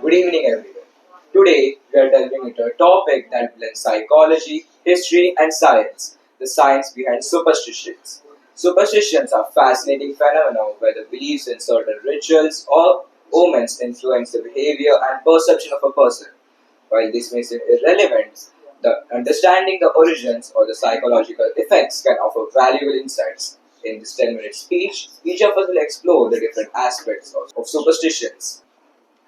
Good evening, everyone. Today, we are delving into a topic that blends psychology, history, and science the science behind superstitions. Superstitions are fascinating phenomena where the beliefs in certain rituals or omens influence the behavior and perception of a person. While this may seem irrelevant, the understanding the origins or the psychological effects can offer valuable insights. In this 10-minute speech, each of us will explore the different aspects of superstitions.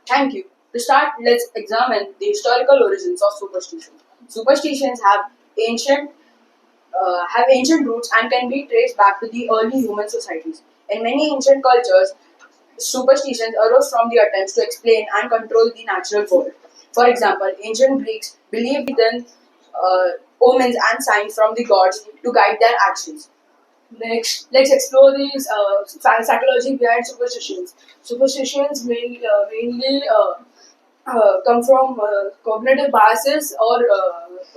Thank you. To start, let's examine the historical origins of superstitions. Superstitions have ancient roots and can be traced back to the early human societies. In many ancient cultures, superstitions arose from the attempts to explain and control the natural world. For example, ancient Greeks believed in omens and signs from the gods to guide their actions. Next, let's explore the psychology behind superstitions. Superstitions mainly come from cognitive biases or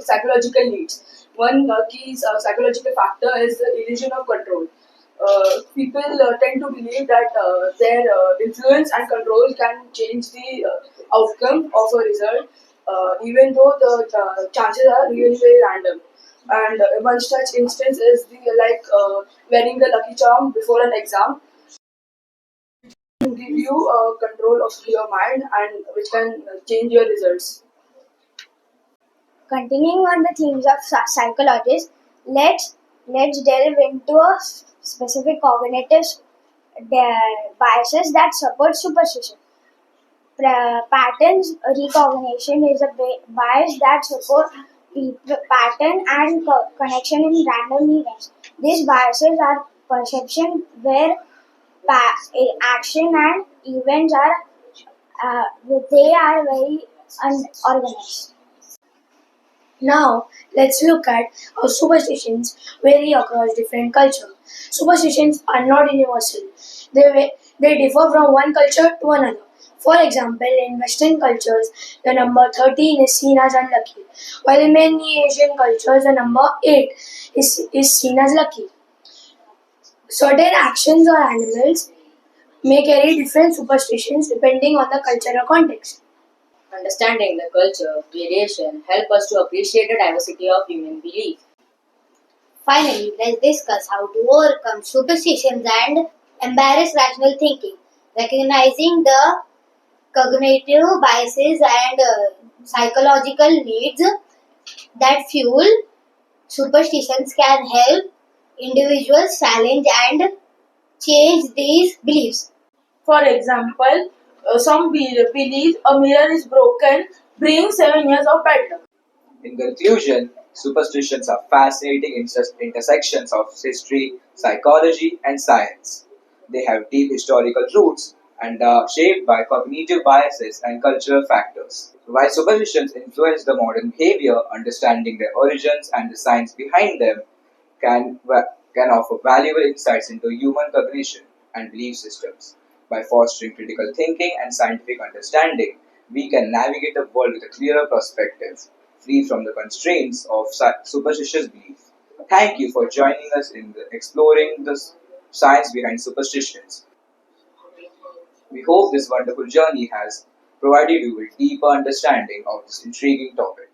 psychological needs. One key psychological factor is the illusion of control. People tend to believe that their influence and control can change the outcome of a result, even though the chances are really very random. And one such instance is wearing the lucky charm before an exam to give you control of your mind and which can change your results. Continuing on the themes of psychologists, let's delve into a specific cognitive biases that support superstition. Patterns recognition is a bias that supports pattern and connection in random events. These biases are perception where action and events are they are very unorganized. Now, let's look at how superstitions vary across different cultures. Superstitions are not universal. They differ from one culture to another. For example, in Western cultures, the number 13 is seen as unlucky, while in many Asian cultures, the number 8 is seen as lucky. Certain actions or animals may carry different superstitions depending on the cultural context. Understanding the culture variation help us to appreciate the diversity of human belief. Finally, let's discuss how to overcome superstitions and embrace rational thinking. Recognizing the cognitive biases and psychological needs that fuel superstitions can help individuals challenge and change these beliefs. For example, some believe a mirror is broken, brings 7 years of bad luck. In conclusion, superstitions are fascinating intersections of history, psychology, and science. They have deep historical roots and are shaped by cognitive biases and cultural factors. While superstitions influence the modern behavior, understanding their origins and the science behind them can offer valuable insights into human cognition and belief systems. By fostering critical thinking and scientific understanding, we can navigate the world with a clearer perspective, free from the constraints of superstitious belief. Thank you for joining us in exploring the science behind superstitions. We hope this wonderful journey has provided you with deeper understanding of this intriguing topic.